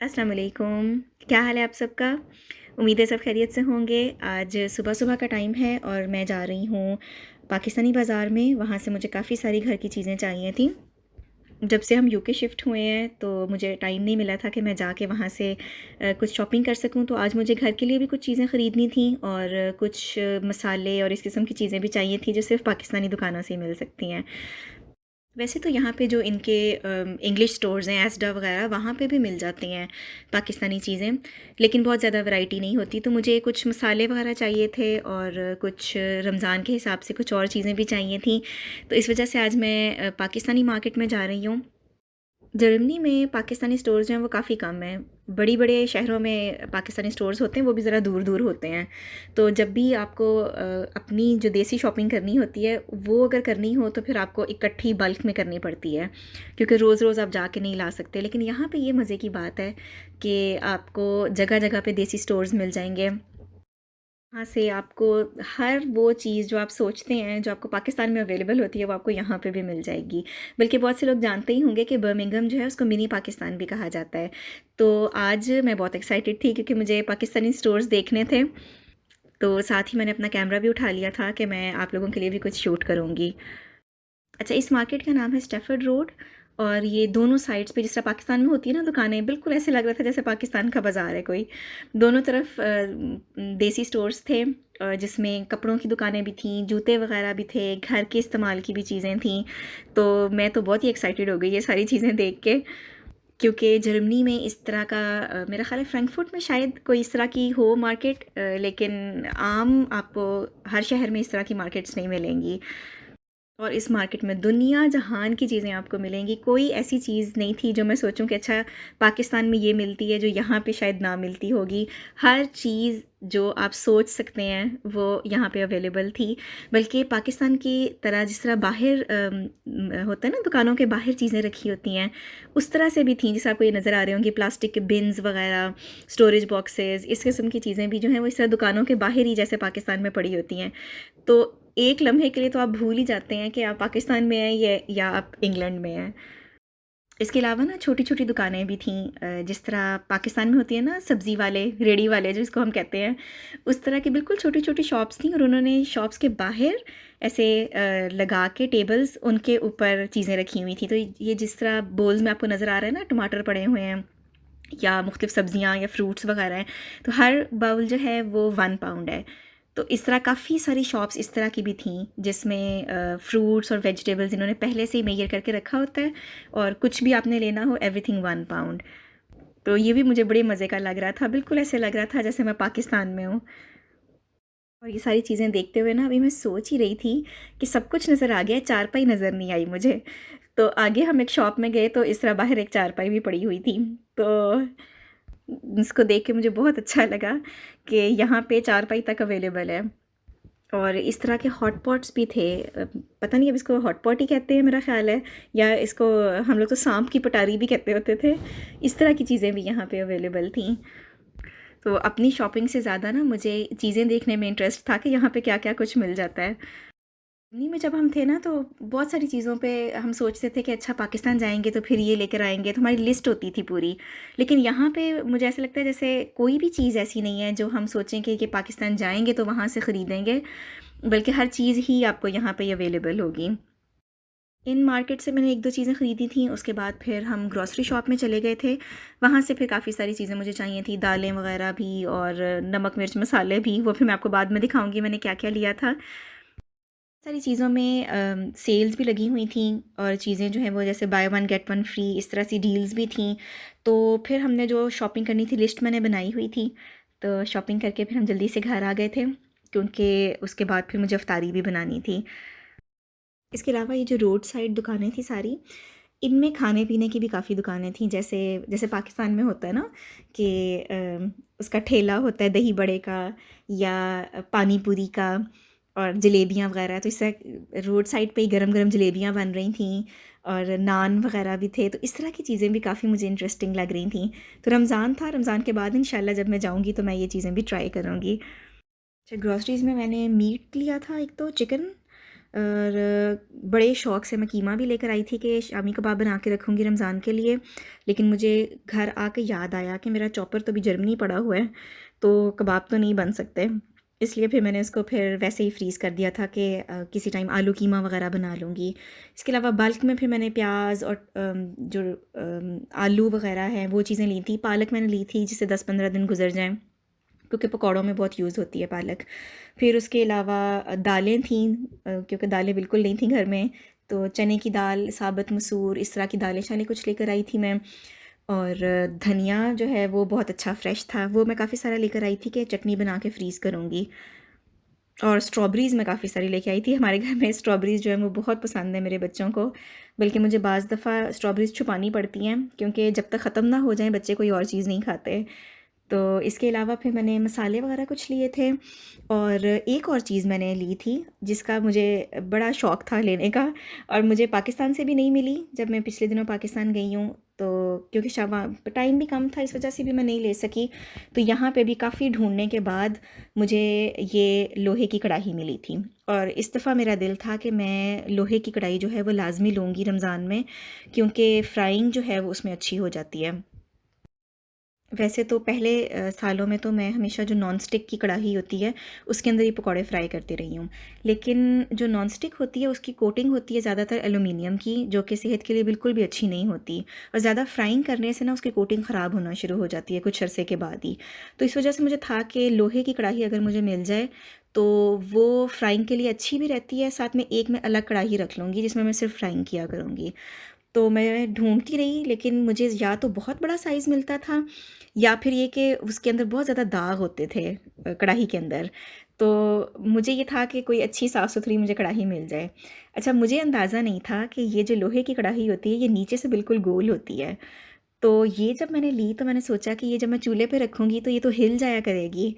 अस्सलाम वालेकुम। क्या हाल है आप सबका? उम्मीद है सब खैरियत से होंगे। आज सुबह-सुबह का टाइम है और मैं जा रही हूँ पाकिस्तानी बाज़ार में। वहाँ से मुझे काफ़ी सारी घर की चीज़ें चाहिए थीं। जब से हम यूके शिफ्ट हुए हैं तो मुझे टाइम नहीं मिला था कि मैं जाके वहाँ से कुछ शॉपिंग कर सकूँ। तो आज मुझे घर के लिए भी कुछ चीज़ें ख़रीदनी थी और कुछ मसाले और इस किस्म की चीज़ें भी चाहिए थी जो सिर्फ़ पाकिस्तानी दुकानों से ही मिल सकती हैं। वैसे तो यहाँ पे जो इनके इंग्लिश स्टोर्स हैं एस्डा वगैरह वहाँ पे भी मिल जाती हैं पाकिस्तानी चीज़ें, लेकिन बहुत ज़्यादा वैरायटी नहीं होती। तो मुझे कुछ मसाले वगैरह चाहिए थे और कुछ रमज़ान के हिसाब से कुछ और चीज़ें भी चाहिए थी। तो इस वजह से आज मैं पाकिस्तानी मार्केट में जा रही हूँ। जर्मनी में पाकिस्तानी स्टोर्स जो हैं वो काफ़ी कम हैं। बड़ी-बड़े शहरों में पाकिस्तानी स्टोर्स होते हैं, वो भी ज़रा दूर-दूर होते हैं। तो जब भी आपको अपनी जो देसी शॉपिंग करनी होती है, वो अगर करनी हो तो फिर आपको इकट्ठी बल्क में करनी पड़ती है, क्योंकि रोज़-रोज़ आप जाके नहीं ला सकते। लेकिन यहाँ पे ये मज़े की बात है कि आपको जगह-जगह पे देसी स्टोर्स मिल जाएँगे। वहाँ से आपको हर वो चीज़ जो आप सोचते हैं, जो आपको पाकिस्तान में अवेलेबल होती है, वो आपको यहाँ पे भी मिल जाएगी। बल्कि बहुत से लोग जानते ही होंगे कि बर्मिंघम जो है, उसको मिनी पाकिस्तान भी कहा जाता है। तो आज मैं बहुत एक्साइटेड थी क्योंकि मुझे पाकिस्तानी स्टोर्स देखने थे। तो साथ ही मैंने अपना कैमरा भी उठा लिया था कि मैं आप लोगों के लिए भी कुछ शूट करूँगी। अच्छा, इस मार्केट का नाम है स्टैफर्ड रोड और ये दोनों साइड्स पे जिस तरह पाकिस्तान में होती है ना दुकानें, बिल्कुल ऐसे लग रहा था जैसे पाकिस्तान का बाज़ार है कोई। दोनों तरफ देसी स्टोर्स थे जिसमें कपड़ों की दुकानें भी थीं, जूते वगैरह भी थे, घर के इस्तेमाल की भी चीज़ें थीं। तो मैं तो बहुत ही एक्साइटेड हो गई ये सारी चीज़ें देख के, क्योंकि जर्मनी में इस तरह का मेरा ख़्याल है फ्रैंकफर्ट में शायद कोई इस तरह की हो मार्केट, लेकिन आम आपको हर शहर में इस तरह की मार्केट्स नहीं मिलेंगी। और इस मार्केट में दुनिया जहान की चीज़ें आपको मिलेंगी। कोई ऐसी चीज़ नहीं थी जो मैं सोचूं कि अच्छा पाकिस्तान में ये मिलती है जो यहाँ पे शायद ना मिलती होगी। हर चीज़ जो आप सोच सकते हैं वो यहाँ पे अवेलेबल थी। बल्कि पाकिस्तान की तरह जिस तरह बाहर होता है ना दुकानों के बाहर चीज़ें रखी होती हैं, उस तरह से भी थी। जैसे आपको ये नज़र आ रहे होंगे प्लास्टिक के बिन्स वगैरह, स्टोरेज बॉक्सेस, इस किस्म की चीज़ें भी जो हैं वो इस तरह दुकानों के बाहर ही जैसे पाकिस्तान में पड़ी होती हैं। तो एक लम्हे के लिए तो आप भूल ही जाते हैं कि आप पाकिस्तान में हैं या आप इंग्लैंड में हैं। इसके अलावा ना छोटी-छोटी दुकानें भी थीं, जिस तरह पाकिस्तान में होती है ना सब्ज़ी वाले, रेहड़ी वाले जिसको हम कहते हैं, उस तरह की बिल्कुल छोटी-छोटी शॉप्स थीं और उन्होंने शॉप्स के बाहर ऐसे लगा के टेबल्स उनके ऊपर चीज़ें रखी हुई थी। तो ये जिस तरह बोल्स में आपको नज़र आ रहा है ना टमाटर पड़े हुए हैं या मुख्तलिफ़ सब्ज़ियाँ या फ्रूट्स वगैरह हैं, तो हर बाउल जो है वो 1 पाउंड है। तो इस तरह काफ़ी सारी शॉप्स इस तरह की भी थीं जिसमें फ्रूट्स और वेजिटेबल्स इन्होंने पहले से ही मेजर करके रखा होता है और कुछ भी आपने लेना हो एवरीथिंग 1 पाउंड। तो ये भी मुझे बड़े मज़े का लग रहा था, बिल्कुल ऐसे लग रहा था जैसे मैं पाकिस्तान में हूँ। और ये सारी चीज़ें देखते हुए ना अभी मैं सोच ही रही थी कि सब कुछ नज़र आ गया, चारपाई नज़र नहीं आई मुझे। तो आगे हम एक शॉप में गए तो इस तरह बाहर एक चारपाई भी पड़ी हुई थी। तो इसको देख के मुझे बहुत अच्छा लगा कि यहाँ पे चारपाई तक अवेलेबल है। और इस तरह के हॉट पॉट्स भी थे, पता नहीं अब इसको हॉट पॉट ही कहते हैं मेरा ख़्याल है, या इसको हम लोग तो सांप की पटारी भी कहते होते थे। इस तरह की चीज़ें भी यहाँ पे अवेलेबल थीं। तो अपनी शॉपिंग से ज़्यादा ना मुझे चीज़ें देखने में इंटरेस्ट था कि यहाँ पे क्या-क्या कुछ मिल जाता है। दिल्ली में जब हम थे ना तो बहुत सारी चीज़ों पे हम सोचते थे कि अच्छा पाकिस्तान जाएँगे तो फिर ये लेकर आएँगे, तो हमारी लिस्ट होती थी पूरी। लेकिन यहाँ पे मुझे ऐसा लगता है जैसे कोई भी चीज़ ऐसी नहीं है जो हम सोचें कि पाकिस्तान जाएँगे तो वहाँ से ख़रीदेंगे, बल्कि हर चीज़ ही आपको यहाँ पे अवेलेबल होगी। इन मार्केट से मैंने 1-2 चीज़ें ख़रीदी थी, उसके बाद फिर हम ग्रॉसरी शॉप में चले गए थे। वहाँ से फिर काफ़ी सारी चीज़ें मुझे चाहिए थी, दालें वग़ैरह भी और नमक, मिर्च, मसाले भी, वो फिर मैं आपको बाद में दिखाऊँगी मैंने क्या-क्या लिया था। सारी चीज़ों में सेल्स भी लगी हुई थी और चीज़ें जो हैं वो जैसे by one get one free इस तरह सी डील्स भी थी। तो फिर हमने जो शॉपिंग करनी थी लिस्ट मैंने बनाई हुई थी, तो शॉपिंग करके फिर हम जल्दी से घर आ गए थे क्योंकि उसके बाद फिर मुझे इफ्तारी भी बनानी थी। इसके अलावा ये जो रोड साइड दुकानें थी सारी, इनमें खाने-पीने की भी काफ़ी दुकानें थीं। जैसे जैसे पाकिस्तान में होता है ना कि उसका ठेला होता है दही बड़े का या पानी पूरी का और जलेबियाँ वग़ैरह, तो इससे रोड साइड पे ही गरम-गरम जलेबियाँ बन रही थीं और नान वग़ैरह भी थे। तो इस तरह की चीज़ें भी काफ़ी मुझे इंटरेस्टिंग लग रही थीं। तो रमज़ान था, रमज़ान के बाद इंशाल्लाह जब मैं जाऊँगी तो मैं ये चीज़ें भी ट्राई करूँगी। अच्छा, ग्रॉसरीज़ में मैंने मीट लिया था एक तो चिकन, और बड़े शौक़ से मैं कीमा भी लेकर आई थी कि शामी कबाब बना के रखूँगी रमज़ान के लिए। लेकिन मुझे घर आके याद आया कि मेरा चॉपर तो अभी जर्मनी पड़ा हुआ है, तो कबाब तो नहीं बन सकते। इसलिए फिर मैंने उसको फिर वैसे ही फ्रीज़ कर दिया था कि किसी टाइम आलू कीमा वग़ैरह बना लूँगी। इसके अलावा बल्क में फिर मैंने प्याज़ और जो आलू वग़ैरह हैं वो चीज़ें ली थी। पालक मैंने ली थी जिससे 10-15 दिन गुज़र जाएँ, क्योंकि पकौड़ों में बहुत यूज़ होती है पालक। फिर उसके अलावा दालें थीं, क्योंकि दालें बिल्कुल नहीं थी घर में, तो चने की दाल, साबुत मसूर, इस तरह की दालें-शालें कुछ लेकर आई थी मैं। और धनिया जो है वो बहुत अच्छा फ्रेश था, वो मैं काफ़ी सारा लेकर आई थी कि चटनी बना के फ्रीज़ करूँगी। और स्ट्रॉबेरीज़ मैं काफ़ी सारी लेके आई थी। हमारे घर में स्ट्रॉबेरीज़ जो है वो बहुत पसंद है मेरे बच्चों को, बल्कि मुझे बाज़ दफ़ा स्ट्रॉबेरीज़ छुपानी पड़ती हैं, क्योंकि जब तक ख़त्म ना हो जाएँ बच्चे कोई और चीज़ नहीं खाते। तो इसके अलावा फिर मैंने मसाले वगैरह कुछ लिए थे, और एक और चीज़ मैंने ली थी जिसका मुझे बड़ा शौक़ था लेने का, और मुझे पाकिस्तान से भी नहीं मिली जब मैं पिछले दिनों पाकिस्तान गई हूँ, तो क्योंकि शावा टाइम भी कम था इस वजह से भी मैं नहीं ले सकी। तो यहाँ पे भी काफ़ी ढूंढने के बाद मुझे ये लोहे की कढ़ाई मिली थी, और इस दफ़ा मेरा दिल था कि मैं लोहे की कढ़ाई जो है वो लाज़मी लूँगी रमज़ान में, क्योंकि फ़्राइंग जो है वो उसमें अच्छी हो जाती है। वैसे तो पहले सालों में तो मैं हमेशा जो नॉन स्टिक की कढ़ाई होती है उसके अंदर ही पकौड़े फ्राई करती रही हूँ, लेकिन जो नॉन स्टिक होती है उसकी कोटिंग होती है ज़्यादातर एलुमिनियम की, जो कि सेहत के लिए बिल्कुल भी अच्छी नहीं होती, और ज़्यादा फ्राइंग करने से ना उसकी कोटिंग ख़राब होना शुरू हो जाती है कुछ अरसे के बाद ही। तो इस वजह से मुझे था कि लोहे की कढ़ाई अगर मुझे मिल जाए तो वो फ्राइंग के लिए अच्छी भी रहती है, साथ में एक मैं अलग कढ़ाई रख लूँगी जिसमें मैं सिर्फ फ्राइंग किया करूँगी। तो मैं ढूँढती रही, लेकिन मुझे या तो बहुत बड़ा साइज़ मिलता था, या फिर ये कि उसके अंदर बहुत ज़्यादा दाग होते थे कढ़ाई के अंदर। तो मुझे ये था कि कोई अच्छी साफ़-सुथरी मुझे कढ़ाई मिल जाए। अच्छा, मुझे अंदाज़ा नहीं था कि ये जो लोहे की कढ़ाई होती है ये नीचे से बिल्कुल गोल होती है। तो ये जब मैंने ली तो मैंने सोचा कि ये जब मैं चूल्हे पे रखूँगी तो ये तो हिल जाया करेगी।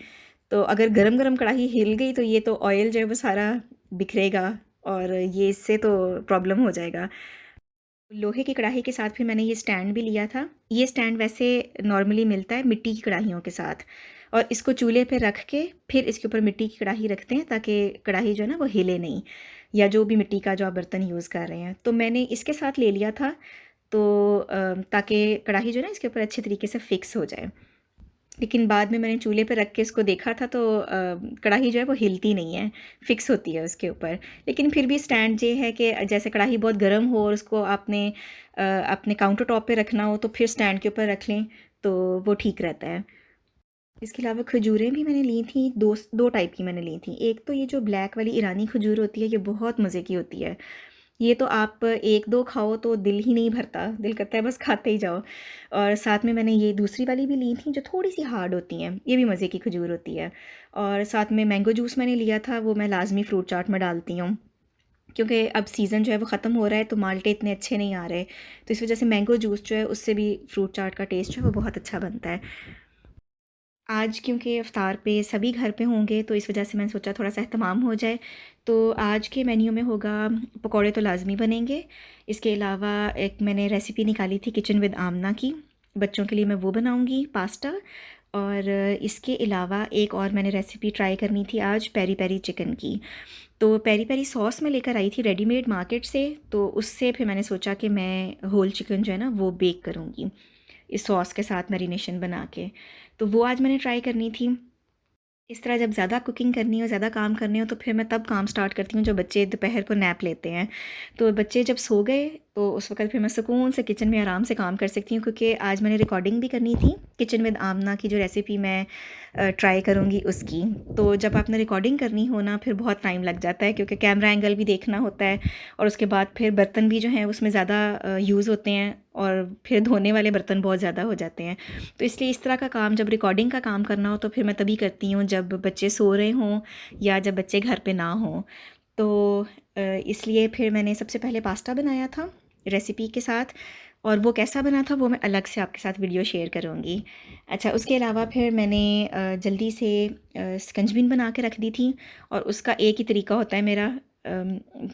तो अगर गरम-गरम कढ़ाई हिल गई तो ये तो ऑयल जो है वो सारा बिखरेगा, और ये इससे तो प्रॉब्लम हो जाएगा। लोहे की कढ़ाई के साथ फिर मैंने ये स्टैंड भी लिया था। ये स्टैंड वैसे नॉर्मली मिलता है मिट्टी की कढ़ाइयों के साथ, और इसको चूल्हे पे रख के फिर इसके ऊपर मिट्टी की कढ़ाई रखते हैं ताकि कढ़ाई जो है ना वो हिले नहीं, या जो भी मिट्टी का जो आप बर्तन यूज़ कर रहे हैं। तो मैंने इसके साथ ले लिया था, तो ताकि कढ़ाई जो है ना इसके ऊपर अच्छे तरीके से फ़िक्स हो जाए। लेकिन बाद में मैंने चूल्हे पे रख के इसको देखा था, तो कढ़ाई जो है वो हिलती नहीं है, फ़िक्स होती है उसके ऊपर। लेकिन फिर भी स्टैंड ये है कि जैसे कढ़ाई बहुत गर्म हो और उसको आपने अपने काउंटर टॉप पे रखना हो तो फिर स्टैंड के ऊपर रख लें, तो वो ठीक रहता है। इसके अलावा खजूरें भी मैंने ली थी, 2 टाइप की मैंने ली थी। एक तो ये जो ब्लैक वाली ईरानी खजूर होती है ये बहुत मज़े की होती है। ये तो आप 1-2 खाओ तो दिल ही नहीं भरता, दिल करता है बस खाते ही जाओ। और साथ में मैंने ये दूसरी वाली भी ली थी जो थोड़ी-सी हार्ड होती हैं, ये भी मज़े की खजूर होती है। और साथ में मैंगो जूस मैंने लिया था, वो मैं लाज़मी फ्रूट चाट में डालती हूँ, क्योंकि अब सीज़न जो है वो ख़त्म हो रहा है तो माल्टे इतने अच्छे नहीं आ रहे। तो इस वजह से मैंगो जूस जो है उससे भी फ्रूट चाट का टेस्ट जो है वो बहुत अच्छा बनता है। आज क्योंकि इफ्तार पे सभी घर पे होंगे तो इस वजह से मैंने सोचा थोड़ा-सा एहतमाम हो जाए। तो आज के मेन्यू में होगा, पकौड़े तो लाज़मी बनेंगे। इसके अलावा एक मैंने रेसिपी निकाली थी किचन विद आमना की, बच्चों के लिए मैं वो बनाऊँगी पास्ता। और इसके अलावा एक और मैंने रेसिपी ट्राई करनी थी आज पेरी-पेरी चिकन की। तो पेरी-पेरी सॉस मैं लेकर आई थी रेडीमेड मार्केट से, तो उससे फिर मैंने सोचा कि मैं होल चिकन जो है ना वो बेक करूँगी, इस सॉस के साथ मैरिनेशन बना के। तो वो आज मैंने ट्राई करनी थी। इस तरह जब ज़्यादा कुकिंग करनी हो, ज़्यादा काम करने हो, तो फिर मैं तब काम स्टार्ट करती हूँ जब बच्चे दोपहर को नैप लेते हैं। तो बच्चे जब सो गए तो उस वक़्त फिर मैं सुकून से किचन में आराम से काम कर सकती हूँ, क्योंकि आज मैंने रिकॉर्डिंग भी करनी थी किचन विद आमना की, जो रेसिपी मैं ट्राई करूँगी उसकी। तो जब आपने रिकॉर्डिंग करनी हो ना फिर बहुत टाइम लग जाता है, क्योंकि कैमरा एंगल भी देखना होता है, और उसके बाद फिर बर्तन भी जो हैं उसमें ज़्यादा यूज़ होते हैं, और फिर धोने वाले बर्तन बहुत ज़्यादा हो जाते हैं। तो इसलिए इस तरह का काम, जब रिकॉर्डिंग का काम करना हो तो फिर मैं तभी करती हूँ जब बच्चे सो रहे हों या जब बच्चे घर पे ना हों। तो इसलिए फिर मैंने सबसे पहले पास्ता बनाया था रेसिपी के साथ, और वो कैसा बना था वो मैं अलग से आपके साथ वीडियो शेयर करूँगी। अच्छा, उसके अलावा फिर मैंने जल्दी से स्कंजबीन बना के रख दी थी, और उसका एक ही तरीका होता है मेरा।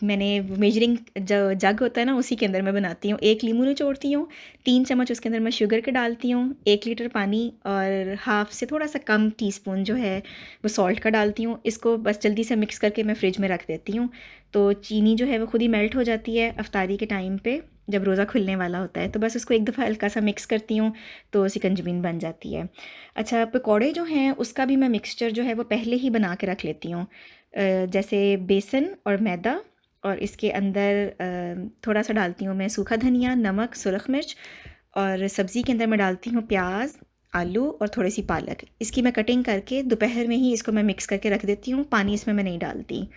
मैंने मेजरिंग जग होता है ना उसी के अंदर मैं बनाती हूँ। 1 लीमू निचोड़ती हूँ, 3 चम्मच उसके अंदर मैं शुगर के डालती हूँ, 1 लीटर पानी और हाफ़ से थोड़ा सा कम टीस्पून जो है वो सॉल्ट का डालती हूँ। इसको बस जल्दी से मिक्स करके मैं फ्रिज में रख देती हूँ। तो चीनी जो है वो खुद ही मेल्ट हो जाती है अफ्तारी के टाइम पे, जब रोज़ा खुलने वाला होता है। तो बस उसको एक दफ़ा हल्का सा मिक्स करती हूँ तो सिकंजबीन बन जाती है। अच्छा, पकौड़े जो हैं उसका भी मैं मिक्सचर जो है वो पहले ही बना के रख लेती हूँ। जैसे बेसन और मैदा, और इसके अंदर थोड़ा सा डालती हूँ मैं सूखा धनिया, नमक, सुरख मिर्च, और सब्ज़ी के अंदर मैं डालती हूँ प्याज, आलू और थोड़ी सी पालक। इसकी मैं कटिंग करके दोपहर में ही इसको मैं मिक्स करके रख देती हूँ, पानी इसमें मैं नहीं डालती।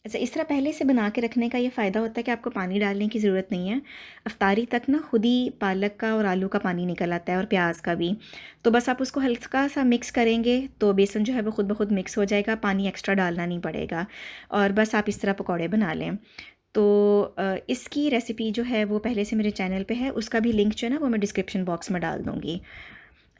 अच्छा, इस तरह पहले से बना के रखने का ये फ़ायदा होता है कि आपको पानी डालने की ज़रूरत नहीं है। अफ्तारी तक ना खुद ही पालक का और आलू का पानी निकल आता है और प्याज का भी। तो बस आप उसको हल्का सा मिक्स करेंगे तो बेसन जो है वो खुद ब खुद मिक्स हो जाएगा, पानी एक्स्ट्रा डालना नहीं पड़ेगा, और बस आप इस तरह पकौड़े बना लें। तो इसकी रेसिपी जो है वो पहले से मेरे चैनल पे है, उसका भी लिंक जो है ना वो मैं डिस्क्रिप्शन बॉक्स में डाल दूँगी।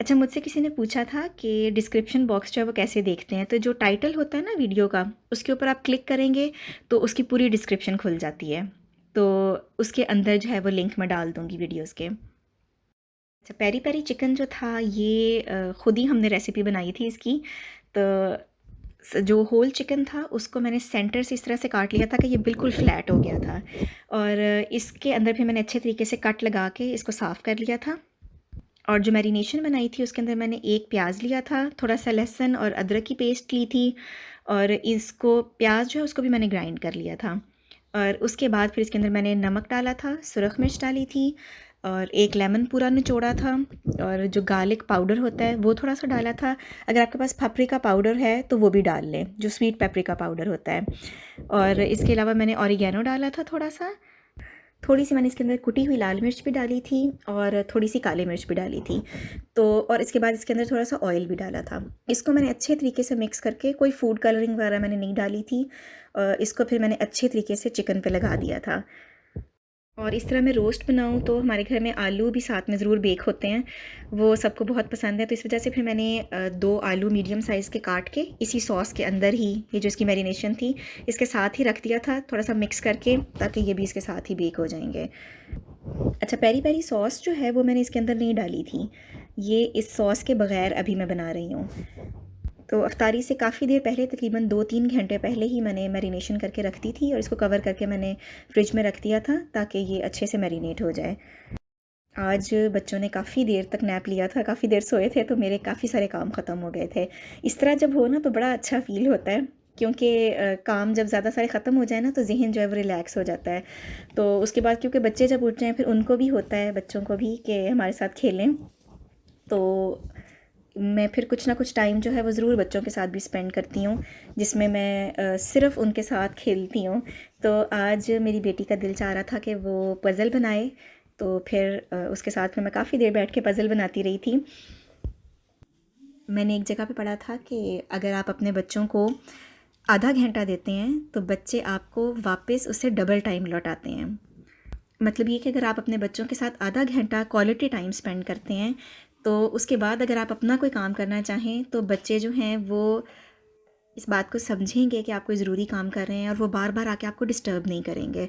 अच्छा, मुझसे किसी ने पूछा था कि डिस्क्रिप्शन बॉक्स जो है वो कैसे देखते हैं, तो जो टाइटल होता है ना वीडियो का, उसके ऊपर आप क्लिक करेंगे तो उसकी पूरी डिस्क्रिप्शन खुल जाती है। तो उसके अंदर जो है वो लिंक मैं डाल दूँगी वीडियोज़ के। अच्छा, पेरी पेरी चिकन जो था ये ख़ुद ही हमने रेसिपी बनाई थी इसकी। तो जो होल चिकन था उसको मैंने सेंटर से इस तरह से काट लिया था कि ये बिल्कुल फ्लैट हो गया था, और इसके अंदर फिर मैंने अच्छे तरीके से कट लगा के इसको साफ़ कर लिया था। और जो मैरिनेशन बनाई थी उसके अंदर मैंने एक प्याज लिया था, थोड़ा सा लहसुन और अदरक की पेस्ट ली थी, और इसको प्याज जो है उसको भी मैंने ग्राइंड कर लिया था। और उसके बाद फिर इसके अंदर मैंने नमक डाला था, सुरख मिर्च डाली थी, और एक लेमन पूरा निचोड़ा था, और जो गार्लिक पाउडर होता है वो थोड़ा सा डाला था। अगर आपके पास पापरिका पाउडर है तो वो भी डाल लें, जो स्वीट पेपरिका पाउडर होता है। और इसके अलावा मैंने ऑरिगेनो डाला था थोड़ा सा, थोड़ी सी मैंने इसके अंदर कुटी हुई लाल मिर्च भी डाली थी, और थोड़ी सी काली मिर्च भी डाली थी। तो और इसके बाद इसके अंदर थोड़ा सा ऑयल भी डाला था। इसको मैंने अच्छे तरीके से मिक्स करके, कोई फूड कलरिंग वगैरह मैंने नहीं डाली थी, इसको फिर मैंने अच्छे तरीके से चिकन पे लगा दिया था। और इस तरह मैं रोस्ट बनाऊँ तो हमारे घर में आलू भी साथ में ज़रूर बेक होते हैं, वो सबको बहुत पसंद है। तो इस वजह से फिर मैंने 2 आलू मीडियम साइज़ के काट के इसी सॉस के अंदर ही, ये जो इसकी मैरिनेशन थी इसके साथ ही रख दिया था, थोड़ा सा मिक्स करके, ताकि ये भी इसके साथ ही बेक हो जाएंगे। अच्छा, पेरी पेरी सॉस जो है वो मैंने इसके अंदर नहीं डाली थी, ये इस सॉस के बग़ैर अभी मैं बना रही हूँ। तो अफ्तारी से काफ़ी देर पहले, तकरीबन 2-3 घंटे पहले ही मैंने मैरिनेशन करके रख दी थी, और इसको कवर करके मैंने फ्रिज में रख दिया था ताकि ये अच्छे से मैरिनेट हो जाए। आज बच्चों ने काफ़ी देर तक नैप लिया था, काफ़ी देर सोए थे, तो मेरे काफ़ी सारे काम ख़त्म हो गए थे। इस तरह जब हो ना तो बड़ा अच्छा फ़ील होता है, क्योंकि काम जब ज़्यादा सारे ख़त्म हो जाए ना तो ज़हन जो है वो रिलैक्स हो जाता है। तो उसके बाद क्योंकि बच्चे जब उठ जाएँ फिर उनको भी होता है, बच्चों को भी, कि हमारे साथ खेलें। तो मैं फिर कुछ ना कुछ टाइम जो है वो ज़रूर बच्चों के साथ भी स्पेंड करती हूँ, जिसमें मैं सिर्फ़ उनके साथ खेलती हूँ। तो आज मेरी बेटी का दिल चाह रहा था कि वो पज़ल बनाए, तो फिर उसके साथ फिर मैं काफ़ी देर बैठ के पज़ल बनाती रही थी। मैंने एक जगह पे पढ़ा था कि अगर आप अपने बच्चों को आधा घंटा देते हैं तो बच्चे आपको वापस उससे डबल टाइम लौटाते हैं। मतलब ये कि अगर आप अपने बच्चों के साथ आधा घंटा क्वालिटी टाइम स्पेंड करते हैं, तो उसके बाद अगर आप अपना कोई काम करना चाहें तो बच्चे जो हैं वो इस बात को समझेंगे कि आप कोई ज़रूरी काम कर रहे हैं, और वो बार बार आके आपको डिस्टर्ब नहीं करेंगे।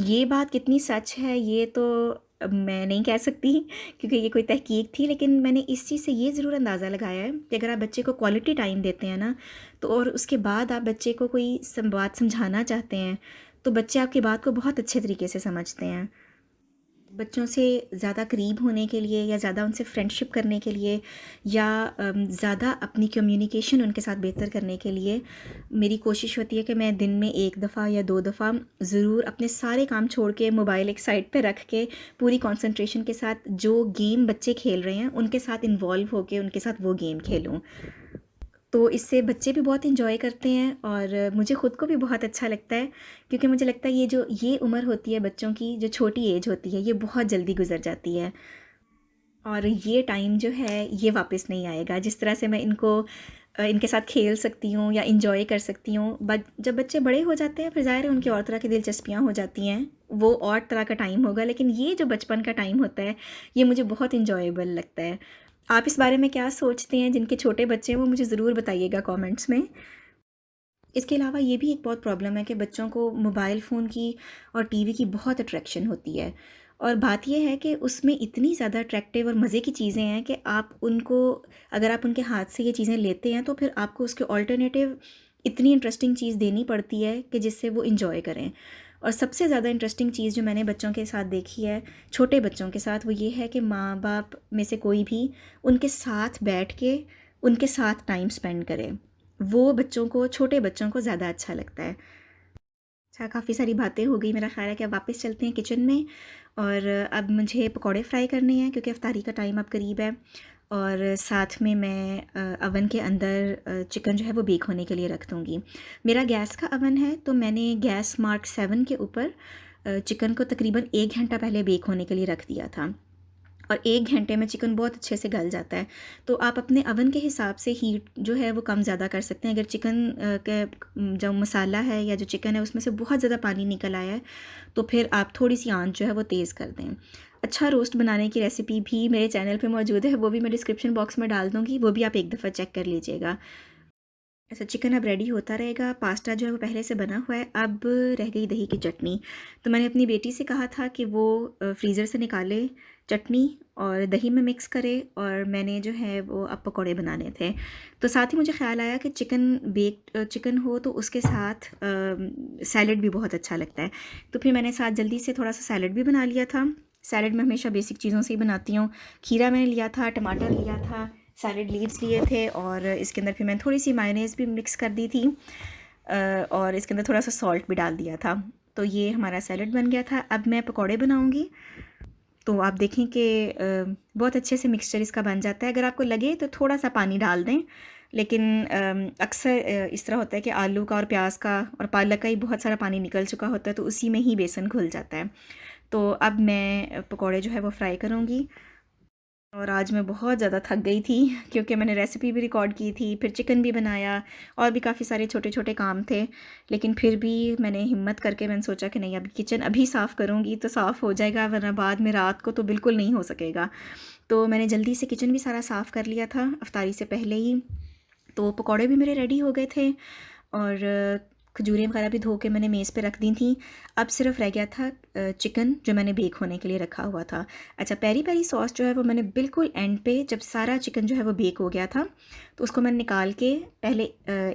ये बात कितनी सच है ये तो अब मैं नहीं कह सकती, क्योंकि ये कोई तहकीक थी, लेकिन मैंने इस चीज़ से ये ज़रूर अंदाज़ा लगाया है कि अगर आप बच्चे को क्वालिटी टाइम देते हैं ना, तो और उसके बाद आप बच्चे को कोई बात समझाना चाहते हैं, तो बच्चे आपकी बात को बहुत अच्छे तरीके से समझते हैं। बच्चों से ज़्यादा करीब होने के लिए, या ज़्यादा उनसे फ्रेंडशिप करने के लिए, या ज़्यादा अपनी कम्युनिकेशन उनके साथ बेहतर करने के लिए मेरी कोशिश होती है कि मैं दिन में 1 दफ़ा या 2 दफ़ा ज़रूर अपने सारे काम छोड़ के, मोबाइल एक साइड पे रख के, पूरी कंसंट्रेशन के साथ जो गेम बच्चे खेल रहे हैं उनके साथ इन्वॉल्व होके उनके साथ वो गेम खेलूँ। तो इससे बच्चे भी बहुत एंजॉय करते हैं, और मुझे ख़ुद को भी बहुत अच्छा लगता है, क्योंकि मुझे लगता है ये उम्र होती है बच्चों की, जो छोटी एज होती है, ये बहुत जल्दी गुजर जाती है, और ये टाइम जो है ये वापस नहीं आएगा। जिस तरह से मैं इनके साथ खेल सकती हूँ या इंजॉय कर सकती हूँ, बट जब बच्चे बड़े हो जाते हैं फिर ज़ाहिर है उनकी और तरह की दिलचस्पियाँ हो जाती हैं, वो और तरह का टाइम होगा, लेकिन ये जो बचपन का टाइम होता है ये मुझे बहुत इंजॉयबल लगता है। आप इस बारे में क्या सोचते हैं? जिनके छोटे बच्चे हैं वो मुझे ज़रूर बताइएगा कमेंट्स में। इसके अलावा ये भी एक बहुत प्रॉब्लम है कि बच्चों को मोबाइल फ़ोन की और टीवी की बहुत अट्रैक्शन होती है, और बात यह है कि उसमें इतनी ज़्यादा अट्रैक्टिव और मज़े की चीज़ें हैं कि आप उनको, अगर आप उनके हाथ से ये चीज़ें लेते हैं तो फिर आपको उसके ऑल्टरनेटिव इतनी इंटरेस्टिंग चीज़ देनी पड़ती है कि जिससे वो इंजॉय करें। और सबसे ज़्यादा इंटरेस्टिंग चीज़ जो मैंने बच्चों के साथ देखी है, छोटे बच्चों के साथ, वो ये है कि माँ बाप में से कोई भी उनके साथ बैठ के उनके साथ टाइम स्पेंड करे। वो बच्चों को, छोटे बच्चों को ज़्यादा अच्छा लगता है। अच्छा, काफ़ी सारी बातें हो गई, मेरा ख़्याल है कि अब वापस चलते हैं किचन में। और अब मुझे पकौड़े फ्राई करने हैं क्योंकि इफ्तारी का टाइम अब करीब है। और साथ में मैं अवन के अंदर चिकन जो है वो बेक होने के लिए रख दूँगी। मेरा गैस का अवन है, तो मैंने गैस मार्क 7 के ऊपर चिकन को तकरीबन 1 घंटा पहले बेक होने के लिए रख दिया था। और 1 घंटे में चिकन बहुत अच्छे से गल जाता है। तो आप अपने अवन के हिसाब से हीट जो है वो कम ज़्यादा कर सकते हैं। अगर चिकन का जो मसाला है या जो चिकन है उसमें से बहुत ज़्यादा पानी निकल आया है, तो फिर आप थोड़ी सी आंच जो है वो तेज़ कर दें। अच्छा रोस्ट बनाने की रेसिपी भी मेरे चैनल पे मौजूद है, वो भी मैं डिस्क्रिप्शन बॉक्स में डाल दूँगी, वो भी आप एक दफ़ा चेक कर लीजिएगा। अच्छा, चिकन अब रेडी होता रहेगा। पास्ता जो है वो पहले से बना हुआ है। अब रह गई दही की चटनी। तो मैंने अपनी बेटी से कहा था कि वो फ्रीज़र से निकाले चटनी और दही में मिक्स करे, और मैंने जो है वो अब पकौड़े बनाने थे। तो साथ ही मुझे ख़्याल आया कि चिकन हो तो उसके साथ सैलड भी बहुत अच्छा लगता है। तो फिर मैंने साथ जल्दी से थोड़ा सा सैलड भी बना लिया था। सैलड में हमेशा बेसिक चीज़ों से ही बनाती हूँ। खीरा मैंने लिया था, टमाटर लिया था, सैलड लीव्स लिए थे, और इसके अंदर फिर मैंने थोड़ी सी मायोनेज़ भी मिक्स कर दी थी, और इसके अंदर थोड़ा सा सॉल्ट भी डाल दिया था। तो ये हमारा सैलड बन गया था। अब मैं पकौड़े बनाऊंगी। तो आप देखें कि बहुत अच्छे से मिक्सचर इसका बन जाता है। अगर आपको लगे तो थोड़ा सा पानी डाल दें, लेकिन अक्सर इस तरह होता है कि आलू का और प्याज का और पालक का ही बहुत सारा पानी निकल चुका होता है, तो उसी में ही बेसन घुल जाता है। तो अब मैं पकौड़े जो है वो फ्राई करूँगी। और आज मैं बहुत ज़्यादा थक गई थी क्योंकि मैंने रेसिपी भी रिकॉर्ड की थी, फिर चिकन भी बनाया, और भी काफ़ी सारे छोटे छोटे काम थे। लेकिन फिर भी मैंने हिम्मत करके मैंने सोचा कि नहीं, अभी किचन अभी साफ़ करूँगी तो साफ़ हो जाएगा, वरना बाद में रात को तो बिल्कुल नहीं हो सकेगा। तो मैंने जल्दी से किचन भी सारा साफ़ कर लिया था इफ्तारी से पहले ही। तो पकौड़े भी मेरे रेडी हो गए थे, और खजूरें वगैरह भी धो के मैंने मेज़ पे रख दी थी। अब सिर्फ रह गया था चिकन जो मैंने बेक होने के लिए रखा हुआ था। अच्छा, पेरी पेरी सॉस जो है वो मैंने बिल्कुल एंड पे, जब सारा चिकन जो है वो बेक हो गया था, तो उसको मैंने निकाल के पहले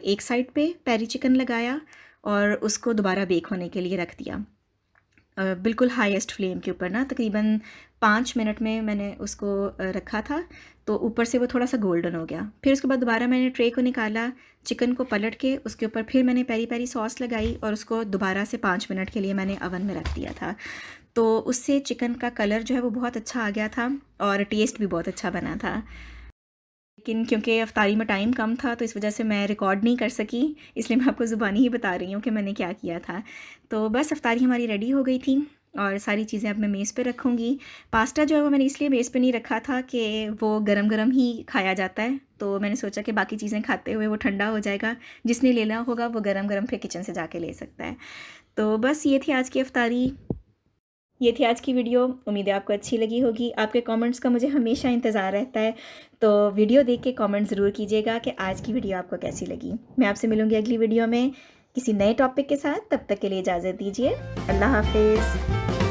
एक साइड पे पेरी चिकन लगाया और उसको दोबारा बेक होने के लिए रख दिया, बिल्कुल हाईएस्ट फ्लेम के ऊपर ना। तकरीबन 5 मिनट में मैंने उसको रखा था, तो ऊपर से वो थोड़ा सा गोल्डन हो गया। फिर उसके बाद दोबारा मैंने ट्रे को निकाला, चिकन को पलट के उसके ऊपर फिर मैंने पेरी पेरी सॉस लगाई, और उसको दोबारा से 5 मिनट के लिए मैंने अवन में रख दिया था। तो उससे चिकन का कलर जो है वो बहुत अच्छा आ गया था, और टेस्ट भी बहुत अच्छा बना था। लेकिन क्योंकि अफ्तारी में टाइम कम था, तो इस वजह से मैं रिकॉर्ड नहीं कर सकी, इसलिए मैं आपको ज़ुबानी ही बता रही हूँ कि मैंने क्या किया था। तो बस अफ्तारी हमारी रेडी हो गई थी, और सारी चीज़ें अब मैं मेज़ पे रखूँगी। पास्ता जो है वो मैंने इसलिए मेज़ पे नहीं रखा था कि वो गरम गरम ही खाया जाता है, तो मैंने सोचा कि बाकी चीज़ें खाते हुए वो ठंडा हो जाएगा, जिसने लेना होगा वो गरम गरम फिर किचन से जाके ले सकता है। तो बस ये थी आज की अफ्तारी, ये थी आज की वीडियो। उम्मीद है आपको अच्छी लगी होगी। आपके कमेंट्स का मुझे हमेशा इंतज़ार रहता है, तो वीडियो देख के कमेंट ज़रूर कीजिएगा कि आज की वीडियो आपको कैसी लगी। मैं आपसे मिलूँगी अगली वीडियो में किसी नए टॉपिक के साथ। तब तक के लिए इजाज़त दीजिए। अल्लाह हाफिज़।